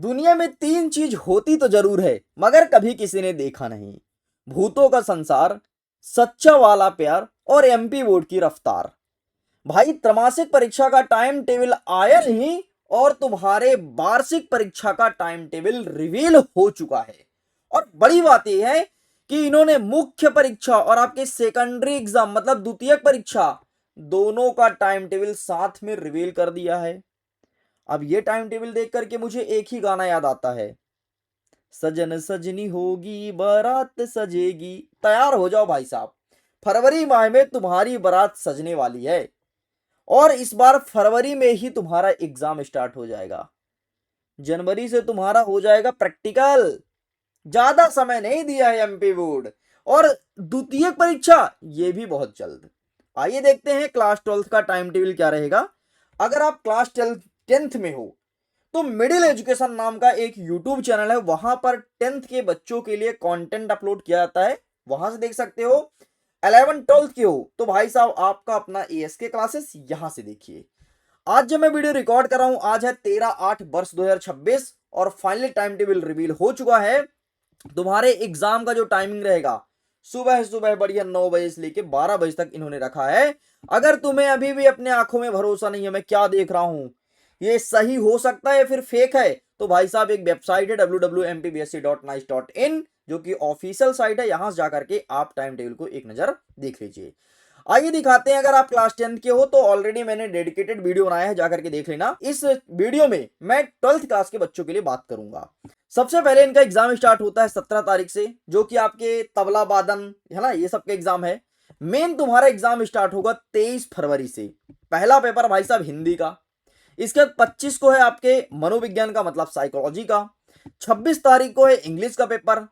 दुनिया में तीन चीज होती तो जरूर है मगर कभी किसी ने देखा नहीं। भूतों का संसार, सच्चा वाला प्यार और एमपी बोर्ड की रफ्तार। भाई त्रैमासिक परीक्षा का टाइम टेबल आया नहीं और तुम्हारे वार्षिक परीक्षा का टाइम टेबल रिवील हो चुका है। और बड़ी बात यह है कि इन्होंने मुख्य परीक्षा और आपके सेकेंडरी एग्जाम मतलब द्वितीयक परीक्षा दोनों का टाइम टेबल साथ में रिवील कर दिया है। अब ये टाइम टेबल देख करके मुझे एक ही गाना याद आता है, सजन सजनी होगी बारात सजेगी। तैयार हो जाओ भाई साहब, फरवरी माह में तुम्हारी बारात सजने वाली है और इस बार फरवरी में ही तुम्हारा एग्जाम स्टार्ट हो जाएगा। जनवरी से तुम्हारा हो जाएगा प्रैक्टिकल। ज्यादा समय नहीं दिया है एमपी बोर्ड। और द्वितीयक परीक्षा ये भी बहुत जल्द। आइए देखते हैं क्लास 12 का टाइम टेबल क्या रहेगा। अगर आप क्लास 10th में हो तो मिडिल एजुकेशन नाम का एक यूट्यूब चैनल है, वहां पर 10th के बच्चों के लिए कंटेंट अपलोड किया जाता है, वहां से देख सकते हो। 11 12th के हो तो भाई साहब आपका अपना एएसके क्लासेस यहां से देखिए। आज जब मैं वीडियो रिकॉर्ड कर रहा हूं, आज है 13/8 वर्ष 2026 और फाइनली टाइम टेबल रिवील हो चुका है। तुम्हारे एग्जाम का जो टाइमिंग रहेगा सुबह सुबह बढ़िया 9 बजे से लेके 12 बजे तक इन्होंने रखा है। अगर तुम्हें अभी भी अपने आंखों में भरोसा नहीं है मैं क्या देख रहा हूं, ये सही हो सकता है फिर फेक है, तो भाई साहब एक वेबसाइट है www.mpbsc.nice.in जो कि ऑफिशियल साइट है, यहां से जाकर के आप टाइम टेबल को एक नजर देख लीजिए। आइए दिखाते हैं। अगर आप क्लास 10th के हो तो ऑलरेडी मैंने डेडिकेटेड वीडियो बनाया है, जाकर के देख लेना। इस वीडियो में मैं 12th क्लास के बच्चों के लिए बात करूंगा। सबसे पहले इनका एग्जाम स्टार्ट होता है 17 तारीख से, जो कि आपके तबला वादन है ना, ये सबके एग्जाम है। मेन तुम्हारा एग्जाम स्टार्ट होगा 23 फरवरी से। पहला पेपर भाई साहब हिंदी का, इसके बाद 25 को है आपके मनोविज्ञान का मतलब साइकोलॉजी का, 26 तारीख को है इंग्लिश का पेपर,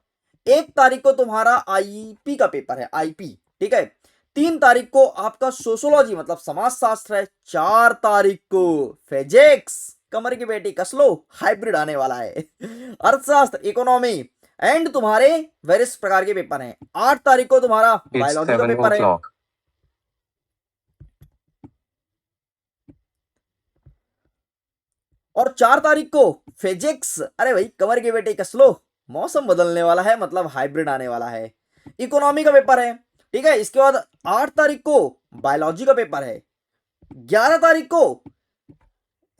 1 तारीख को तुम्हारा आईपी का पेपर है, आईपी, ठीक है। 3 तारीख को आपका सोशोलॉजी मतलब समाज शास्त्र है, 4 तारीख को फिजिक्स, कमर की बेटी कस लो, हाइब्रिड आने वाला है, अर्थशास्त्र, इकोनॉमी एंड तुम्हारे वेरियस प्रकार के पेपर हैं। 8 तारीख को तुम्हारा बायोलॉजी का पेपर है, और 4 तारीख को फिजिक्स। अरे भाई कमर के बेटे कस लो, मौसम बदलने वाला है मतलब हाइब्रिड आने वाला है, इकोनॉमी का पेपर है, ठीक है। इसके बाद 8 तारीख को बायोलॉजी का पेपर है, 11 तारीख को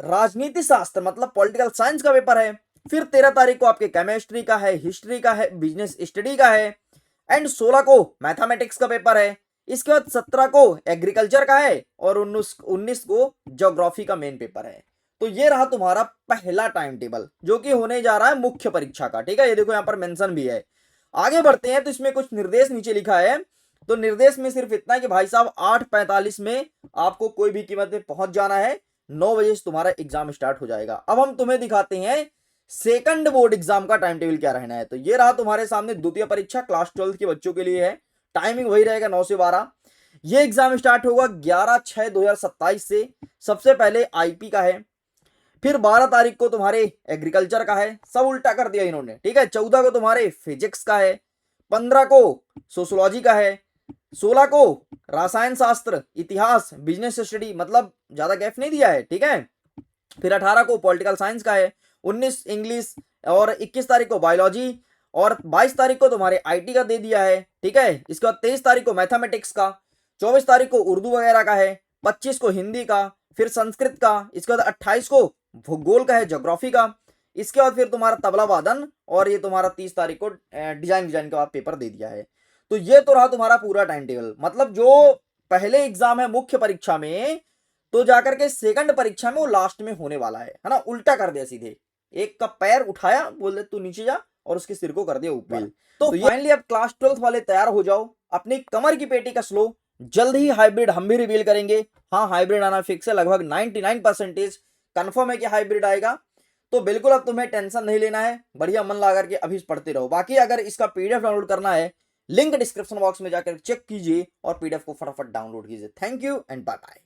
राजनीति शास्त्र मतलब पॉलिटिकल साइंस का पेपर है, फिर 13 तारीख को आपके केमिस्ट्री का है, हिस्ट्री का है, बिजनेस स्टडी का है एंड 16 को मैथमेटिक्स का पेपर है। इसके बाद 17 को एग्रीकल्चर का है और 19 को ज्योग्राफी का मेन पेपर है। तो ये रहा तुम्हारा पहला टाइम टेबल जो कि होने जा रहा है मुख्य परीक्षा का, ठीक है। ये देखो यहाँ पर मेंशन भी है। आगे बढ़ते हैं तो इसमें कुछ निर्देश नीचे लिखा है। तो निर्देश में सिर्फ इतना है कि भाई साहब 8:45 में आपको कोई भी कीमत पे पहुंच जाना है, 9 बजे से तुम्हारा एग्जाम स्टार्ट हो जाएगा। अब हम तुम्हें दिखाते हैं सेकंड बोर्ड एग्जाम का टाइम टेबल क्या रहना है। तो ये रहा तुम्हारे सामने द्वितीय परीक्षा क्लास 12 के बच्चों के लिए है। टाइमिंग वही रहेगा 9 से 12। ये एग्जाम स्टार्ट होगा 11/6/2027 से। सबसे पहले आईपी का है, फिर 12 तारीख को तुम्हारे एग्रीकल्चर का है, सब उल्टा कर दिया इन्होंने, ठीक है। 14 को तुम्हारे फिजिक्स का है, 15 को सोशोलॉजी का है, 16 को रसायन शास्त्र, इतिहास, बिजनेस स्टडी मतलब ज्यादा गैप नहीं दिया है, ठीक है। फिर 18 को पॉलिटिकल साइंस का है, 19 इंग्लिश और 21 तारीख को बायोलॉजी और 22 तारीख को तुम्हारे आईटी का दे दिया है, ठीक है। इसके बाद 23 तारीख को मैथमेटिक्स का, 24 तारीख को उर्दू वगैरह का है, 25 को हिंदी का, फिर संस्कृत का, इसके बाद 28 को भूगोल का है, ज्योग्राफी का। इसके बाद फिर तुम्हारा तबला वादन और ये तुम्हारा 30 तारीख को डिजाइन का पेपर दे दिया है। तो ये तो रहा तुम्हारा पूरा टाइम टेबल। मतलब जो पहले एग्जाम है मुख्य परीक्षा में, तो जाकर के सेकंड परीक्षा में वो लास्ट में होने वाला है ना। उल्टा कर दिया सीधे, एक का पैर उठाया, बोले तू नीचे जा और उसके सिर को कर दिया ऊपर। तो फाइनली अब क्लास 12 वाले तैयार हो जाओ, अपनी कमर की पेटी कस लो, जल्द ही हाइब्रिड हम भी रिवील करेंगे। हाँ हाइब्रिड आना फिक्स है, लगभग 99% कंफर्म है कि हाइब्रिड आएगा। तो बिल्कुल अब तुम्हें टेंशन नहीं लेना है, बढ़िया मन लगा करके अभी पढ़ते रहो। बाकी अगर इसका पीडीएफ डाउनलोड करना है, लिंक डिस्क्रिप्शन बॉक्स में जाकर चेक कीजिए और पीडीएफ को फटाफट डाउनलोड कीजिए। Thank you and bye bye.